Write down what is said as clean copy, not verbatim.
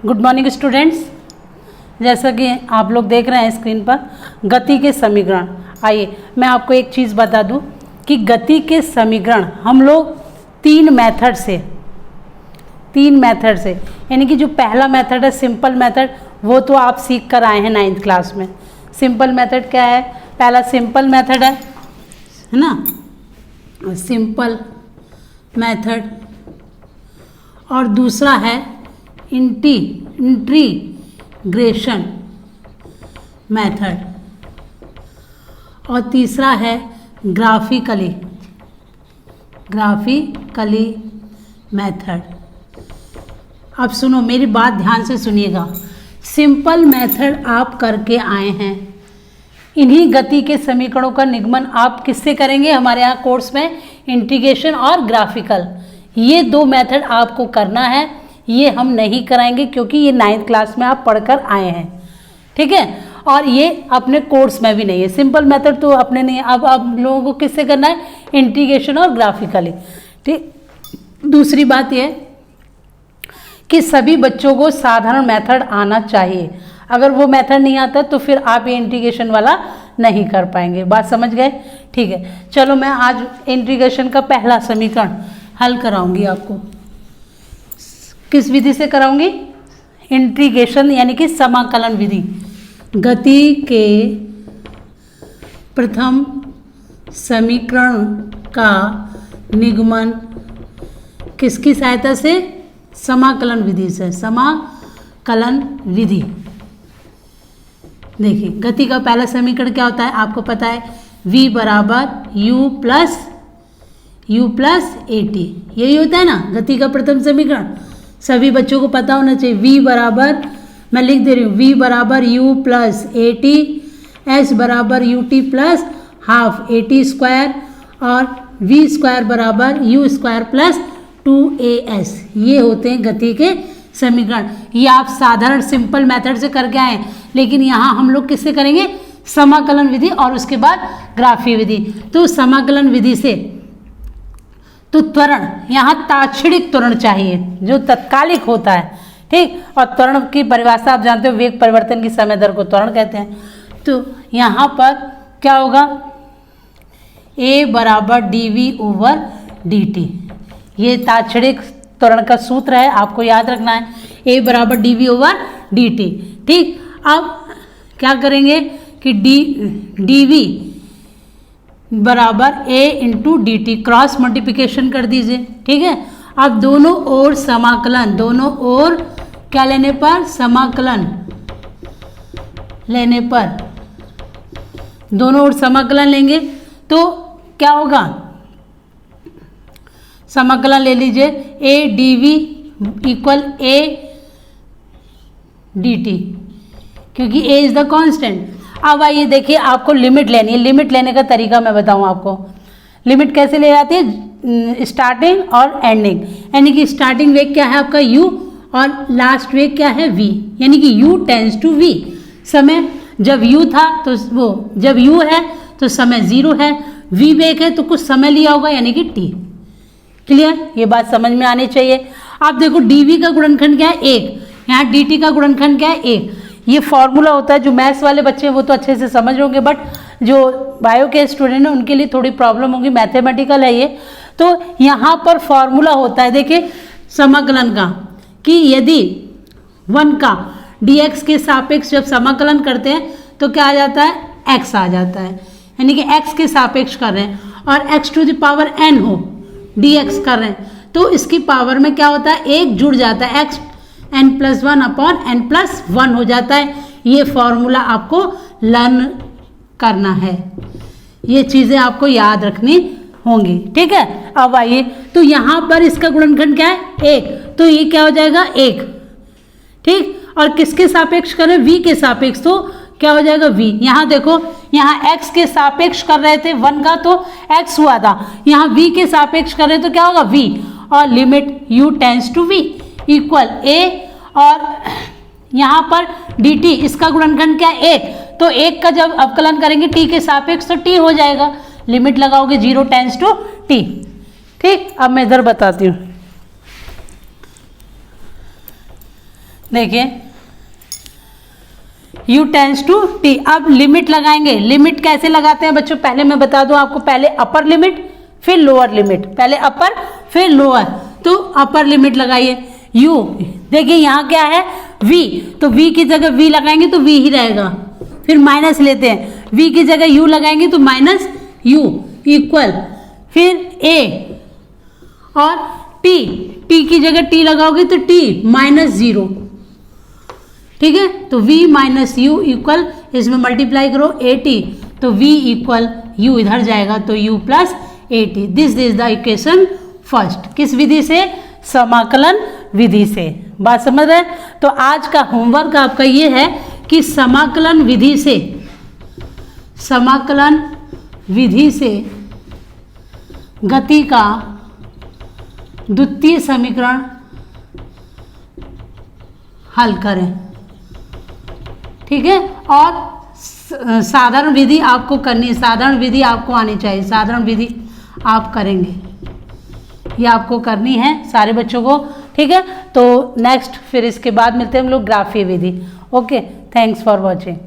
Good morning students. जैसा कि आप लोग देख रहे हैं स्क्रीन पर गति के समीकरण। आइए मैं आपको एक चीज़ बता दूं कि गति के समीकरण हम लोग तीन मेथड से यानी कि जो पहला मेथड है सिंपल मेथड, वो तो आप सीख कर आए हैं 9th क्लास में। सिंपल मेथड क्या है? पहला सिंपल मेथड है ना, सिंपल मेथड, और दूसरा है इंटीग्रेशन मेथड, और तीसरा है ग्राफिकली मेथड। अब सुनो, मेरी बात ध्यान से सुनिएगा। सिंपल मेथड आप करके आए हैं, इन्हीं गति के समीकरणों का निगमन आप किससे करेंगे? हमारे यहाँ कोर्स में इंटीग्रेशन और ग्राफिकल, ये दो मेथड आपको करना है। ये हम नहीं कराएंगे क्योंकि ये 9th क्लास में आप पढ़कर आए हैं, ठीक है, और ये अपने कोर्स में भी नहीं है। सिंपल मेथड तो अपने नहीं, अब आप लोगों को किससे करना है? इंटीग्रेशन और ग्राफिकली, ठीक। दूसरी बात ये कि सभी बच्चों को साधारण मेथड आना चाहिए। अगर वो मेथड नहीं आता तो फिर आप ये इंटीग्रेशन वाला नहीं कर पाएंगे। बात समझ गए? ठीक है, चलो मैं आज इंटीग्रेशन का पहला समीकरण हल कराऊंगी आपको। किस विधि से कराऊंगी? इंटीग्रेशन यानी कि समाकलन विधि। गति के प्रथम समीकरण का निगमन किसकी सहायता से? समाकलन विधि से। समाकलन विधि। देखिए, गति का पहला समीकरण क्या होता है? आपको पता है, v बराबर u प्लस AT, यही होता है ना गति का प्रथम समीकरण। सभी बच्चों को पता होना चाहिए। v बराबर, मैं लिख दे रही हूँ, v बराबर u प्लस AT, s बराबर ut plus half AT square, और v स्क्वायर बराबर u स्क्वायर प्लस 2as। ये होते हैं गति के समीकरण। ये आप साधारण सिंपल मेथड से करके आए, लेकिन यहाँ हम लोग किससे करेंगे? समाकलन विधि और उसके बाद ग्राफी विधि। तो समाकलन विधि से तो त्वरण, यहाँ ताक्षणिक त्वरण चाहिए जो तत्कालिक होता है, ठीक। और त्वरण की परिभाषा आप जानते हो, वेग परिवर्तन की समय दर को त्वरण कहते हैं। तो यहाँ पर क्या होगा? a बराबर dv/dt, ये ताक्षणिक त्वरण का सूत्र है, आपको याद रखना है। a बराबर dv/dt, ठीक। अब क्या करेंगे कि dv बराबर a into dt, cross multiplication कर दीजिए, ठीक है। अब दोनों ओर समाकलन, दोनों ओर क्या लेने पर? समाकलन लेने पर, दोनों ओर समाकलन लेंगे तो क्या होगा? समाकलन ले लीजिए, a dv equal a dt, क्योंकि a इज द कांस्टेंट। अब आइए देखिए, आपको लिमिट लेनी है। लिमिट लेने का तरीका मैं बताऊं आपको। लिमिट कैसे ले जाती है? स्टार्टिंग और एंडिंग, यानी कि स्टार्टिंग वेग क्या है आपका u, और लास्ट वेग क्या है? v, यानी कि u टेंड्स टू v। समय जब u था तो वो, जब u है तो समय 0 है, v वेग है तो कुछ समय लिया होगा यानी कि t। क्लियर? ये बात समझ में आनी चाहिए। आप देखो, dv का गुणनखंड क्या है? 1, यहाँ dt का गुणनखंड क्या है? 1। ये फॉर्मूला होता है। जो मैथ्स वाले बच्चे हैं वो तो अच्छे से समझ होंगे, बट जो बायो के स्टूडेंट हैं उनके लिए थोड़ी प्रॉब्लम होगी, मैथमेटिकल है ये। तो यहाँ पर फॉर्मूला होता है, देखिए, समाकलन का, कि यदि 1 का dx के सापेक्ष जब समाकलन करते हैं तो क्या आ जाता है? x आ जाता है, यानी कि x के सापेक्ष कर रहे हैं, और x to the power n हो, dx कर रहे हैं तो इसकी पावर में क्या होता है? 1 जुड़ जाता है, x n+1 अपॉन n+1 हो जाता है। ये फॉर्मूला आपको लर्न करना है, ये चीज़ें आपको याद रखनी होंगी, ठीक है। अब आइए, तो यहाँ पर इसका गुणनखंड क्या है? 1, तो ये क्या हो जाएगा? 1, ठीक। और किसके सापेक्ष करें? v के सापेक्ष, तो क्या हो जाएगा? v। यहाँ देखो, यहाँ x के सापेक्ष कर रहे थे 1 का तो x हुआ था, यहाँ v के सापेक्ष कर रहे तो क्या होगा? v, और limit u tends to v equal a, और यहाँ पर dt, इसका गुणनखंड क्या है? 1, तो 1 का जब अवकलन करेंगे t के सापेक्ष तो t हो जाएगा। लिमिट लगाओगे 0 टेंड्स टू t, ठीक। अब मैं इधर बताती हूँ। देखिए u टेंस टू t। अब लिमिट लगाएंगे। लिमिट कैसे लगाते हैं बच्चों, पहले मैं बता दूं आपको, पहले अपर लिमिट फिर लोअर लिमिट, पहले अपर फिर लोअर। तो अपर लिमिट लगाइए, u देखिए यहाँ क्या है v, तो v की जगह v लगाएंगे तो v ही रहेगा। फिर माइनस लेते हैं, v की जगह u लगाएंगे तो माइनस u इक्वल, फिर a और t, t की जगह t लगाओगे तो t माइनस 0। ठीक है, तो v माइनस यू इक्वल, इसमें मल्टीप्लाई करो at, तो v इक्वल u इधर जाएगा तो u plus at। This is the equation first. किस विधि से? समाकलन विधि से। बात समझ रहे हैं? तो आज का होमवर्क आपका ये है कि समाकलन विधि से, समाकलन विधि से गति का द्वितीय समीकरण हल करें। ठीक है, और साधारण विधि आपको करनी है, साधारण विधि आपको आनी चाहिए, साधारण विधि आप करेंगे, ये आपको करनी है सारे बच्चों को। ठीक है, तो नेक्स्ट फिर इसके बाद मिलते हैं हम लोग ग्राफीय विधि। Okay, thanks for watching.